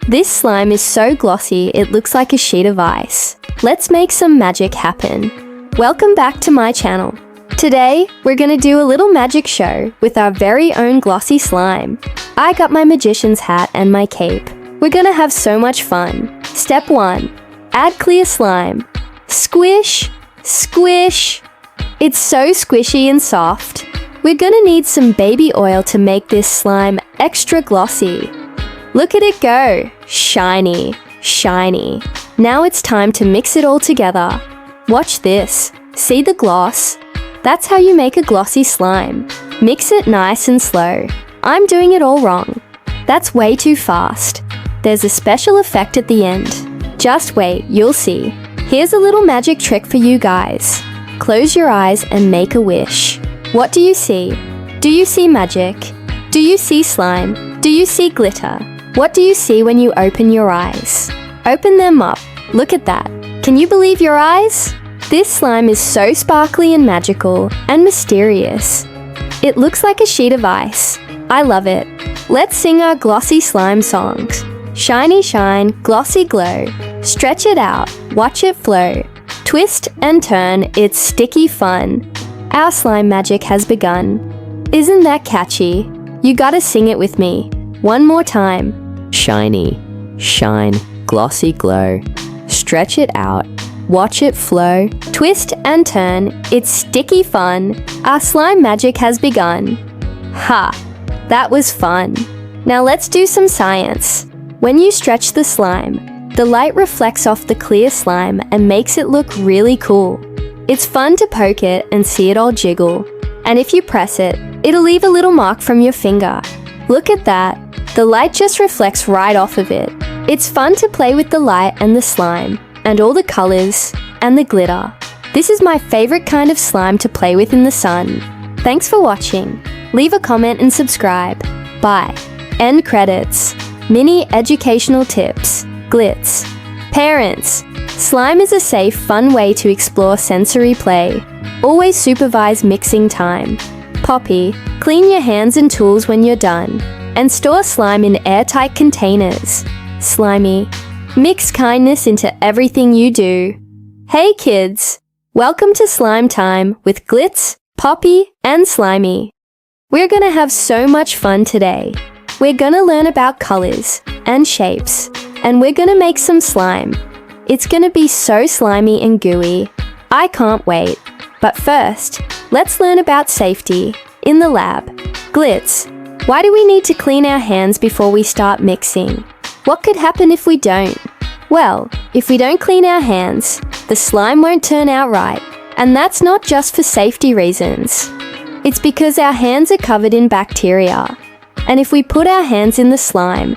This slime is so glossy it looks like a sheet of ice. Let's make some magic happen. Welcome back to my channel. Today, we're gonna do a little magic show with our very own glossy slime. I got my magician's hat and my cape. We're gonna have so much fun. Step 1. Add clear slime. Squish, squish. It's so squishy and soft. We're gonna need some baby oil to make this slime extra glossy. Look at it go! Shiny, shiny. Now it's time to mix it all together. Watch this. See the gloss? That's how you make a glossy slime. Mix it nice and slow. I'm doing it all wrong. That's way too fast. There's a special effect at the end. Just wait, you'll see. Here's a little magic trick for you guys. Close your eyes and make a wish. What do you see? Do you see magic? Do you see slime? Do you see glitter? What do you see when you open your eyes? Open them up. Look at that. Can you believe your eyes? This slime is so sparkly and magical and mysterious. It looks like a sheet of ice. I love it. Let's sing our glossy slime songs. Shiny shine, glossy glow. Stretch it out, watch it flow. Twist and turn, it's sticky fun. Our slime magic has begun. Isn't that catchy? You gotta sing it with me. One more time. Shiny, shine, glossy glow. Stretch it out, watch it flow. Twist and turn, it's sticky fun. Our slime magic has begun. Ha! That was fun. Now let's do some science. When you stretch the slime, the light reflects off the clear slime and makes it look really cool. It's fun to poke it and see it all jiggle. And if you press it, it'll leave a little mark from your finger. Look at that. The light just reflects right off of it. It's fun to play with the light and the slime, and all the colors, and the glitter. This is my favorite kind of slime to play with in the sun. Thanks for watching. Leave a comment and subscribe. Bye. End credits. Mini educational tips. Glitz. Parents. Slime is a safe, fun way to explore sensory play. Always supervise mixing time. Poppy. Clean your hands and tools when you're done. And store slime in airtight containers. Slimey. Mix kindness into everything you do. Hey kids! Welcome to Slime Time with Glitz, Poppy, and Slimey. We're gonna have so much fun today. We're gonna learn about colors and shapes, and we're gonna make some slime. It's gonna be so slimy and gooey. I can't wait. But first, let's learn about safety in the lab. Glitz, why do we need to clean our hands before we start mixing? What could happen if we don't? Well, if we don't clean our hands, the slime won't turn out right. And that's not just for safety reasons. It's because our hands are covered in bacteria. And if we put our hands in the slime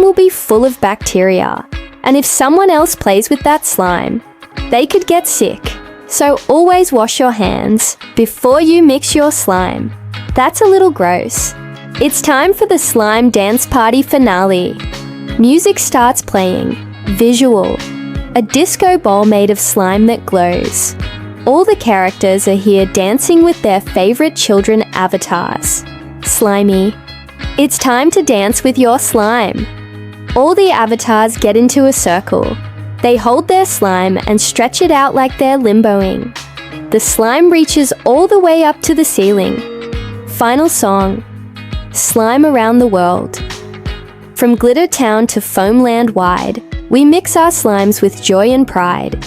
will be full of bacteria. And if someone else plays with that slime, they could get sick. So always wash your hands before you mix your slime. That's a little gross. It's time for the slime dance party finale. Music starts playing. Visual. A disco ball made of slime that glows. All the characters are here dancing with their favorite children avatars. Slimey. It's time to dance with your slime. All the avatars get into a circle. They hold their slime and stretch it out like they're limboing. The slime reaches all the way up to the ceiling. Final song. Slime around the world. From Glitter Town to Foam Land wide, we mix our slimes with joy and pride.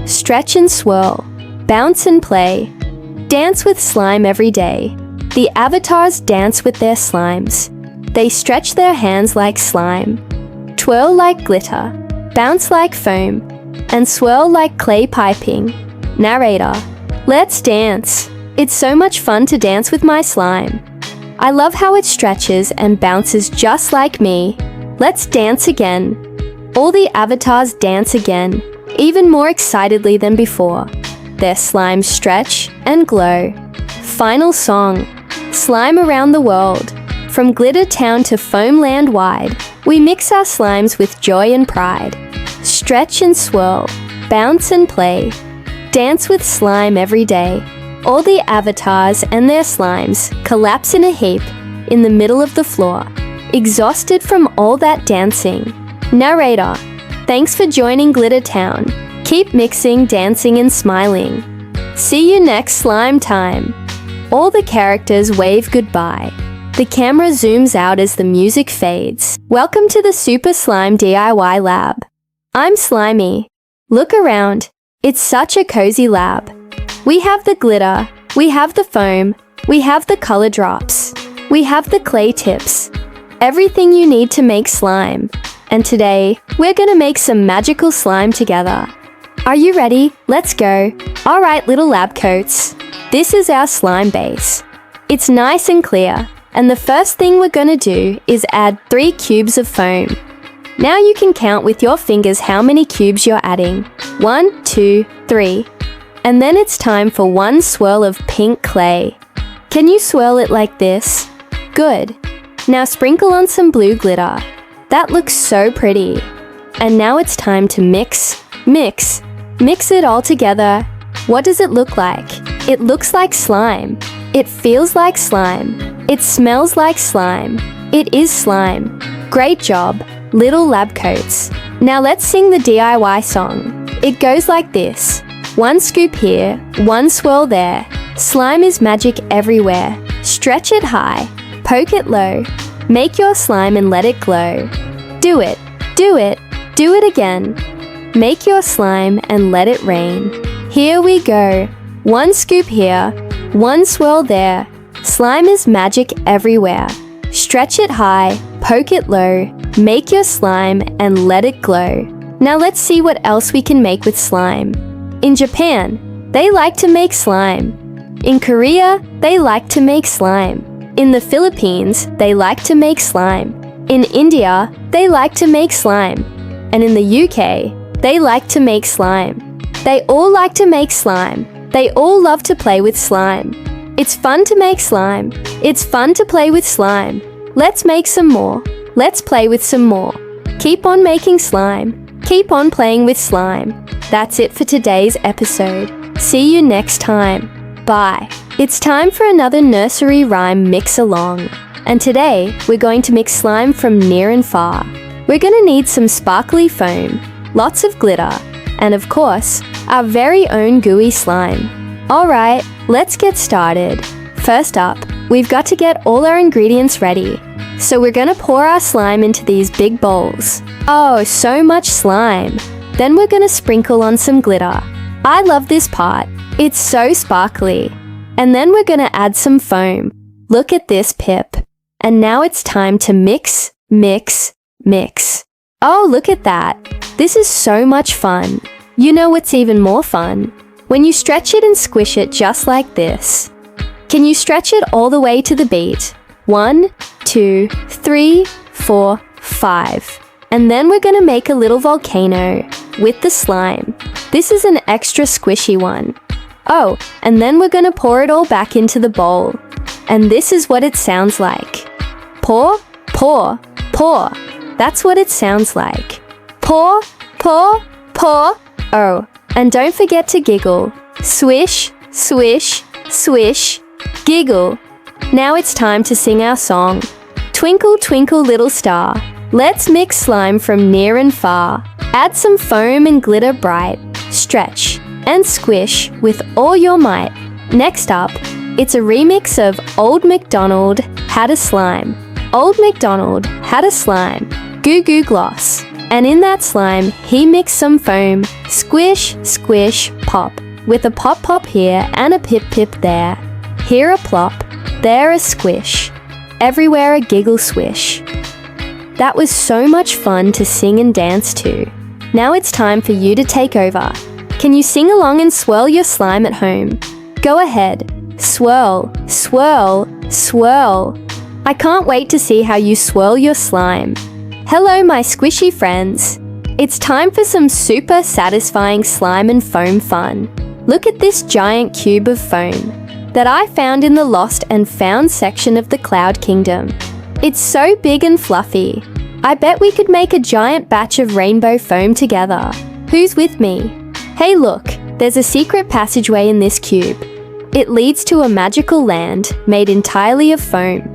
Stretch and swirl, bounce and play. Dance with slime every day. The avatars dance with their slimes. They stretch their hands like slime. Twirl like glitter, bounce like foam, and swirl like clay piping. Narrator. Let's dance. It's so much fun to dance with my slime. I love how it stretches and bounces just like me. Let's dance again. All the avatars dance again, even more excitedly than before. Their slimes stretch and glow. Final song. Slime around the world. From Glitter Town to Foam Land wide, we mix our slimes with joy and pride. Stretch and swirl, bounce and play. Dance with slime every day. All the avatars and their slimes collapse in a heap in the middle of the floor. Exhausted from all that dancing, Narrator, thanks for joining Glitter Town. Keep mixing, dancing, and smiling. See you next slime time. All the characters wave goodbye. The camera zooms out as the music fades. Welcome to the Super Slime DIY Lab. I'm Slimey. Look around. It's such a cozy lab. We have the glitter, we have the foam, we have the color drops, we have the clay tips. Everything you need to make slime. And today, we're gonna make some magical slime together. Are you ready? Let's go. Alright, little lab coats. This is our slime base. It's nice and clear, and the first thing we're gonna do is add 3 cubes of foam. Now you can count with your fingers how many cubes you're adding. 1, 2, 3. And then it's time for 1 swirl of pink clay. Can you swirl it like this? Good. Now sprinkle on some blue glitter. That looks so pretty. And now it's time to mix it all together. What does it look like? It looks like slime. It feels like slime. It smells like slime. It is slime. Great job, little lab coats. Now let's sing the DIY song. It goes like this. 1 scoop here, 1 swirl there. Slime is magic everywhere. Stretch it high, poke it low. Make your slime and let it glow. Do it, do it, do it again. Make your slime and let it rain. Here we go. 1 scoop here, 1 swirl there. Slime is magic everywhere. Stretch it high, poke it low. Make your slime and let it glow. Now let's see what else we can make with slime. In Japan, they like to make slime. In Korea, they like to make slime. In the Philippines, they like to make slime. In India, they like to make slime. And in the UK, they like to make slime. They all like to make slime. They all love to play with slime. It's fun to make slime. It's fun to play with slime. Let's make some more. Let's play with some more. Keep on making slime. Keep on playing with slime. That's it for today's episode. See you next time. Bye. It's time for another nursery rhyme mix-along. And today, we're going to mix slime from near and far. We're going to need some sparkly foam, lots of glitter, and of course, our very own gooey slime. Alright, let's get started. First up, we've got to get all our ingredients ready. So we're going to pour our slime into these big bowls. Oh, so much slime. Then we're going to sprinkle on some glitter. I love this part. It's so sparkly. And then we're going to add some foam. Look at this pip. And now it's time to mix. Oh, look at that. This is so much fun. You know what's even more fun? When you stretch it and squish it just like this. Can you stretch it all the way to the beat? 1, 2, 3, 4, 5. And then we're going to make a little volcano with the slime. This is an extra squishy one. Oh, and then we're going to pour it all back into the bowl. And this is what it sounds like. Pour, pour, pour. That's what it sounds like. Pour, pour, pour. Oh, and don't forget to giggle. Swish, swish, swish. Giggle. Now it's time to sing our song. Twinkle, twinkle, little star. Let's mix slime from near and far. Add some foam and glitter bright. Stretch and squish with all your might. Next up, it's a remix of Old MacDonald Had a Slime. Old MacDonald had a slime, Goo Goo Gloss. And in that slime, he mixed some foam. Squish, squish, pop. With a pop pop here and a pip pip there. Here a plop, there a squish. Everywhere a giggle swish. That was so much fun to sing and dance to. Now it's time for you to take over. Can you sing along and swirl your slime at home? Go ahead. Swirl, swirl, swirl. I can't wait to see how you swirl your slime. Hello, my squishy friends. It's time for some super satisfying slime and foam fun. Look at this giant cube of foam that I found in the Lost and Found section of the Cloud Kingdom. It's so big and fluffy. I bet we could make a giant batch of rainbow foam together. Who's with me? Hey look, there's a secret passageway in this cube. It leads to a magical land made entirely of foam.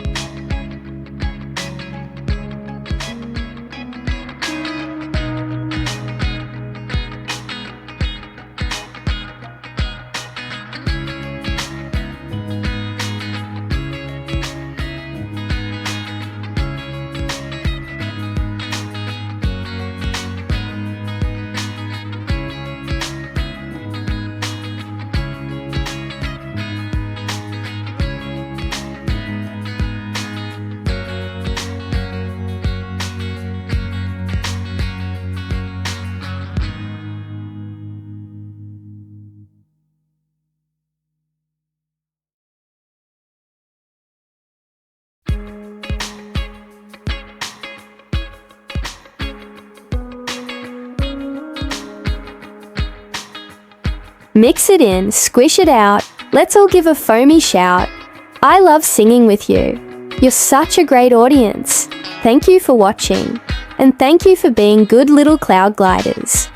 Mix it in, squish it out. Let's all give a foamy shout. I love singing with you. You're such a great audience. Thank you for watching. And thank you for being good little cloud gliders.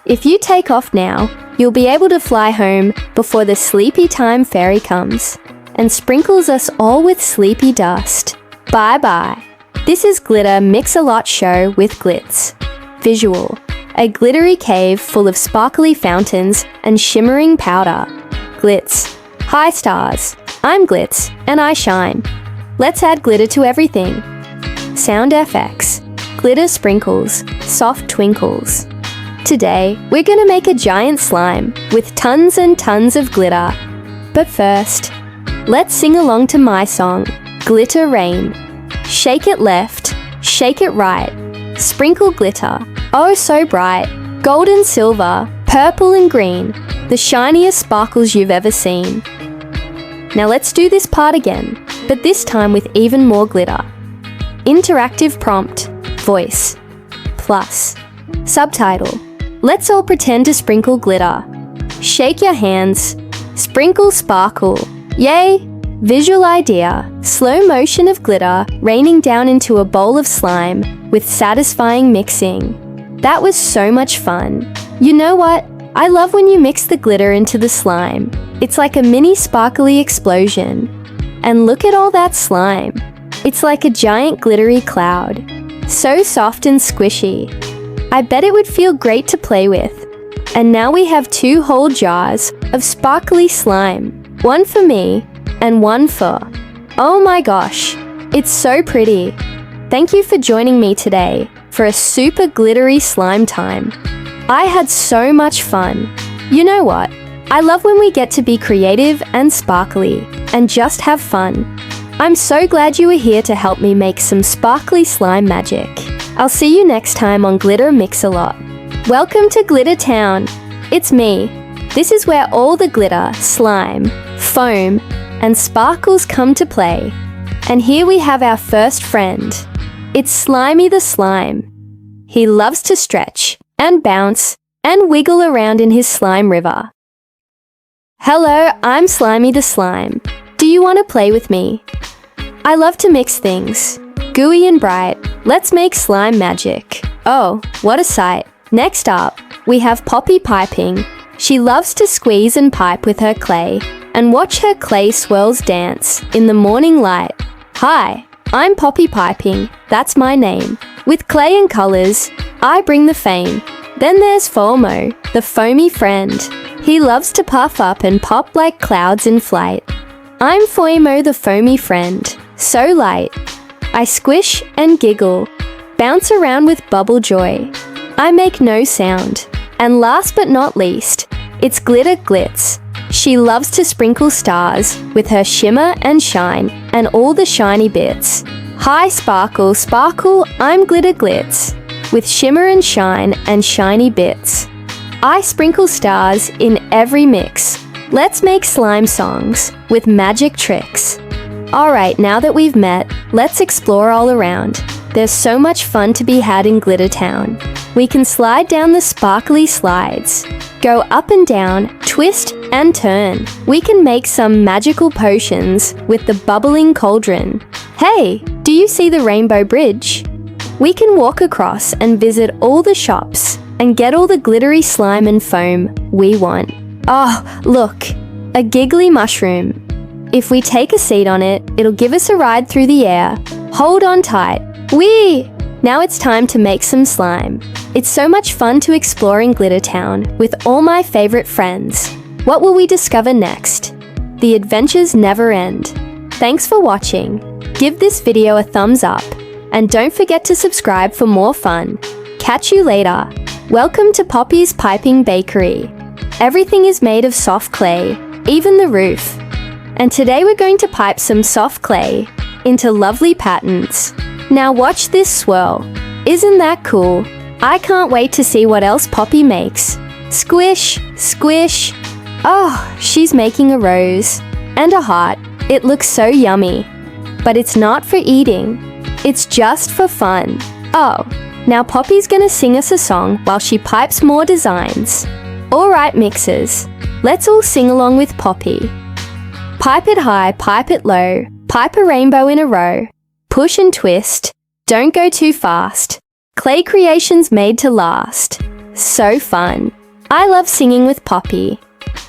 If you take off now, you'll be able to fly home before the sleepy time fairy comes and sprinkles us all with sleepy dust. Bye-bye. This is Glitter Mix-a-Lot Show with Glitz. Visual. A glittery cave full of sparkly fountains and shimmering powder. Glitz. Hi stars. I'm Glitz, and I shine. Let's add glitter to everything. Sound FX. Glitter sprinkles. Soft twinkles. Today, we're gonna make a giant slime with tons and tons of glitter. But first, let's sing along to my song, Glitter Rain. Shake it left, shake it right. Sprinkle glitter, oh so bright. Gold and silver, purple and green, the shiniest sparkles you've ever seen. Now let's do this part again, but this time with even more glitter. Interactive prompt, voice, plus. Subtitle, let's all pretend to sprinkle glitter. Shake your hands, sprinkle sparkle, yay! Visual idea, slow motion of glitter raining down into a bowl of slime with satisfying mixing. That was so much fun. You know what? I love when you mix the glitter into the slime. It's like a mini sparkly explosion. And look at all that slime. It's like a giant glittery cloud. So soft and squishy. I bet it would feel great to play with. And now we have 2 whole jars of sparkly slime. One for me and one for... Oh my gosh, it's so pretty. Thank you for joining me today for a super glittery slime time. I had so much fun. You know what? I love when we get to be creative and sparkly and just have fun. I'm so glad you were here to help me make some sparkly slime magic. I'll see you next time on Glitter Mix-a-Lot. Welcome to Glitter Town. It's me. This is where all the glitter, slime, foam, and sparkles come to play. And here we have our first friend. It's Slimey the slime. He loves to stretch and bounce and wiggle around in his slime river. Hello, I'm Slimey the slime. Do you want to play with me? I love to mix things. Gooey and bright, let's make slime magic. Oh, what a sight. Next up, we have Poppy piping. She loves to squeeze and pipe with her clay and watch her clay swirls dance in the morning light. Hi, I'm Poppy piping, that's my name. With clay and colours, I bring the fame. Then there's Foamo, the foamy friend. He loves to puff up and pop like clouds in flight. I'm Foamo the foamy friend, so light. I squish and giggle, bounce around with bubble joy. I make no sound. And last but not least, it's Glitter Glitz. She loves to sprinkle stars with her shimmer and shine and all the shiny bits. Hi sparkle, sparkle, I'm Glitter Glitz. With shimmer and shine and shiny bits. I sprinkle stars in every mix. Let's make slime songs with magic tricks. Alright, now that we've met, let's explore all around. There's so much fun to be had in Glitter Town. We can slide down the sparkly slides, go up and down, twist and turn. We can make some magical potions with the bubbling cauldron. Hey, do you see the rainbow bridge? We can walk across and visit all the shops and get all the glittery slime and foam we want. Oh, look, a giggly mushroom. If we take a seat on it, it'll give us a ride through the air. Hold on tight. Whee! Now it's time to make some slime. It's so much fun to explore in Glitter Town with all my favorite friends. What will we discover next? The adventures never end. Thanks for watching. Give this video a thumbs up. And don't forget to subscribe for more fun. Catch you later. Welcome to Poppy's Piping Bakery. Everything is made of soft clay, even the roof. And today we're going to pipe some soft clay into lovely patterns. Now watch this swirl. Isn't that cool? I can't wait to see what else Poppy makes. Squish, squish. Oh, she's making a rose and a heart. It looks so yummy. But it's not for eating. It's just for fun. Oh, now Poppy's gonna sing us a song while she pipes more designs. Alright mixers, let's all sing along with Poppy. Pipe it high, pipe it low, pipe a rainbow in a row. Push and twist, don't go too fast. Clay creations made to last. So fun. I love singing with Poppy.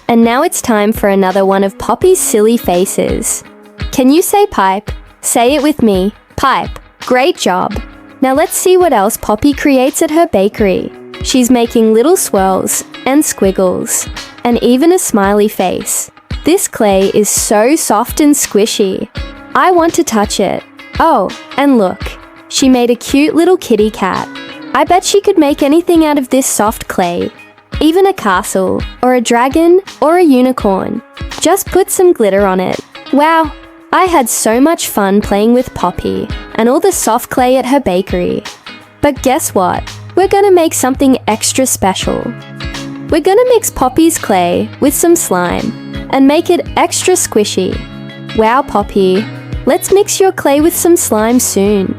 And now it's time for another one of Poppy's silly faces. Can you say pipe? Say it with me. Pipe. Great job. Now let's see what else Poppy creates at her bakery. She's making little swirls and squiggles and even a smiley face. This clay is so soft and squishy. I want to touch it. Oh, and look, she made a cute little kitty cat. I bet she could make anything out of this soft clay. Even a castle, or a dragon, or a unicorn. Just put some glitter on it. Wow, I had so much fun playing with Poppy and all the soft clay at her bakery. But guess what? We're gonna make something extra special. We're gonna mix Poppy's clay with some slime and make it extra squishy. Wow, Poppy, let's mix your clay with some slime soon.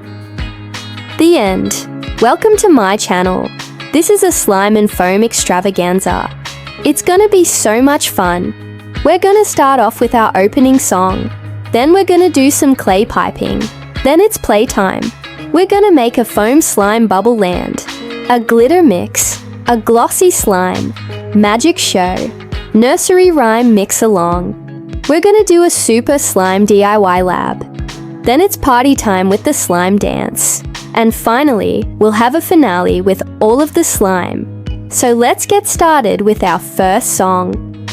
The end. Welcome to my channel. This is a slime and foam extravaganza. It's gonna be so much fun. We're gonna start off with our opening song. Then we're gonna do some clay piping. Then it's playtime. We're gonna make a foam slime bubble land, a glitter mix, a glossy slime, magic show, nursery rhyme mix along. We're gonna do a super slime DIY lab. Then it's party time with the slime dance. And finally, we'll have a finale with all of the slime. So let's get started with our first song.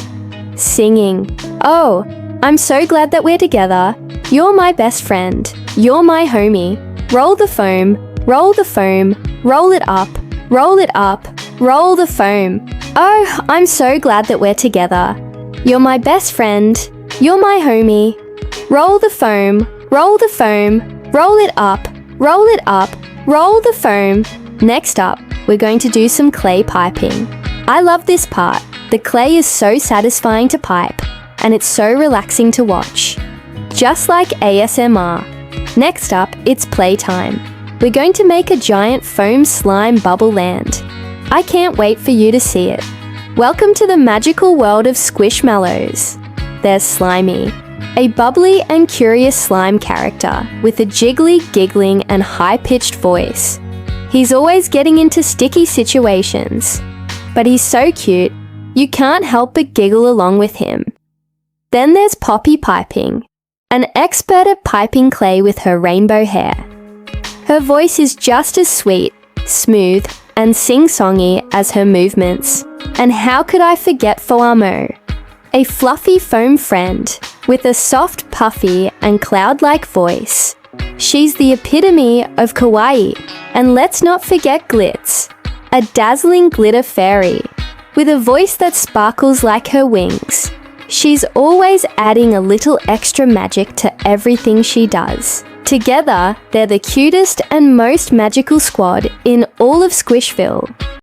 Singing. Oh, I'm so glad that we're together. You're my best friend. You're my homie. Roll the foam, roll the foam, roll it up, roll it up, roll the foam. Oh, I'm so glad that we're together. You're my best friend. You're my homie. Roll the foam, roll the foam, roll it up, roll it up, roll the foam. Next up, we're going to do some clay piping. I love this part. The clay is so satisfying to pipe, and it's so relaxing to watch. Just like ASMR. Next up, it's playtime. We're going to make a giant foam slime bubble land. I can't wait for you to see it. Welcome to the magical world of Squishmallows. There's Slimey, a bubbly and curious slime character with a jiggly, giggling and high-pitched voice. He's always getting into sticky situations, but he's so cute, you can't help but giggle along with him. Then there's Poppy piping, an expert at piping clay with her rainbow hair. Her voice is just as sweet, smooth and sing-songy as her movements. And how could I forget Foamo, a fluffy foam friend with a soft, puffy and cloud-like voice. She's the epitome of kawaii. And let's not forget Glitz, a dazzling glitter fairy with a voice that sparkles like her wings. She's always adding a little extra magic to everything she does. Together, they're the cutest and most magical squad in all of Squishville.